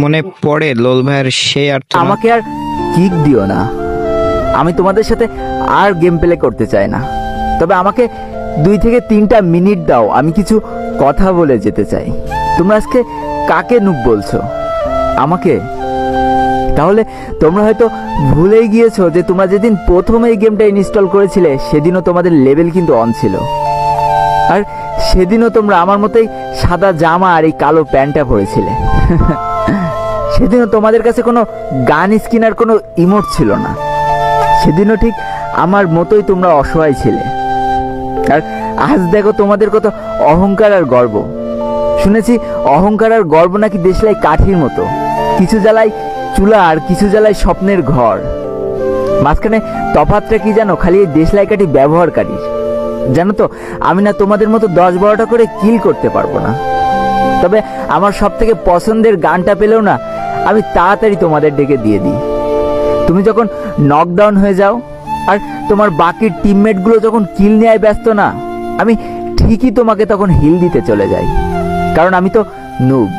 মনে পড়ে লোল ভাইয়ের সেই আর আমাকে আর কিক দিও না, আমি তোমাদের সাথে আর গেম প্লে করতে চাই না। তবে আমাকে 2 থেকে 3টা মিনিট দাও, আমি কিছু কথা বলে যেতে চাই। তোমরা আজকে কাকে নুব বলছো? আমাকে? তাহলে তোমরা হয়তো ভুলেই গিয়েছো যে তোমরা যেদিন প্রথম এই গেমটা ইনস্টল করেছিলে সেদিনও তোমাদের লেভেল কিন্তু অন ছিল, আর সেদিনও তোমরা আমার মতোই সাদা জামা আর এই কালো প্যান্টটা পরেছিলে। সেদিনও তোমাদের কাছে কোনো গান স্কিন আর কোনো ইমোট ছিল না। সেদিনও ঠিক আমার মতোই তোমরা অসহায় ছিলে। আর আজ দেখো তোমাদের কত অহংকার আর গর্ব। শুনেছি অহংকার আর গর্ব নাকি দেশলাই কাঠির মতো, কিছু জ্বালায় চুলা আর কিছু জ্বালায় স্বপ্নের ঘর। মাঝখানে তফাৎটা কি জানো? খালি এই দেশলাই কাঠি ব্যবহারকারীর। জানো তো, আমি না তোমাদের মতো 10-12টা করে কিল করতে পারবো না। তবে আমার সব থেকে পছন্দের গানটা পেলেও না আমি তাড়াতাড়ি তোমাদের ডেকে দিয়ে দিই। তুমি যখন নকডাউন হয়ে যাও আর তোমার বাকি টিমমেটগুলো যখন কিল নেওয়ায় ব্যস্ত না, আমি ঠিকই তোমাকে তখন হিল দিতে চলে যাই, কারণ আমি তো নুব।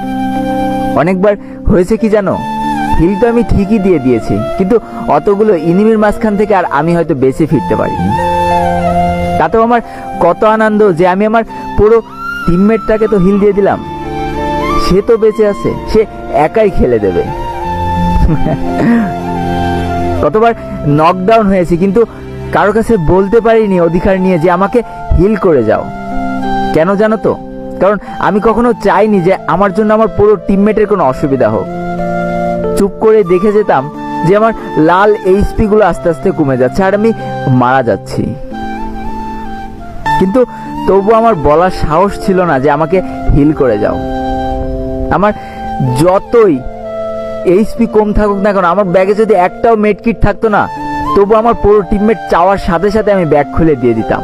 অনেকবার হয়েছে কি জানো, হিল তো আমি ঠিকই দিয়ে দিয়েছি, কিন্তু অতগুলো ইনিমির মাঝখান থেকে আর আমি হয়তো বেঁচে ফিরতে পারিনি। তাতেও আমার কত আনন্দ যে আমি আমার পুরো টিমমেটটাকে তো হিল দিয়ে দিলাম, সে তো বেঁচে আছে, সে একাই খেলে দেবে। কতবার নকডাউন হয়েছি কিন্তু কারো কাছে বলতে পারিনি অধিকার নিয়ে যে আমাকে হিল করে যাও। কেন জানো তো? কারণ আমি কখনো চাইনি যে আমার জন্য আমার পুরো টিমমেটের কোনো অসুবিধা হোক। চুপ করে দেখে যেতাম যে আমার লাল এইচপি গুলো আস্তে আস্তে কমে যাচ্ছে আর আমি মারা যাচ্ছি, কিন্তু তবু আমার বলার সাহস ছিল না যে আমাকে হিল করে যাও। আমার যতই এইচপি কম থাকুক না কেন, আমার ব্যাগে যদি একটাও মেডকিট থাকতো না, তবু আমার পুরো টিমমেট চাওয়ার সাথে সাথে আমি ব্যাগ খুলে দিয়ে দিতাম।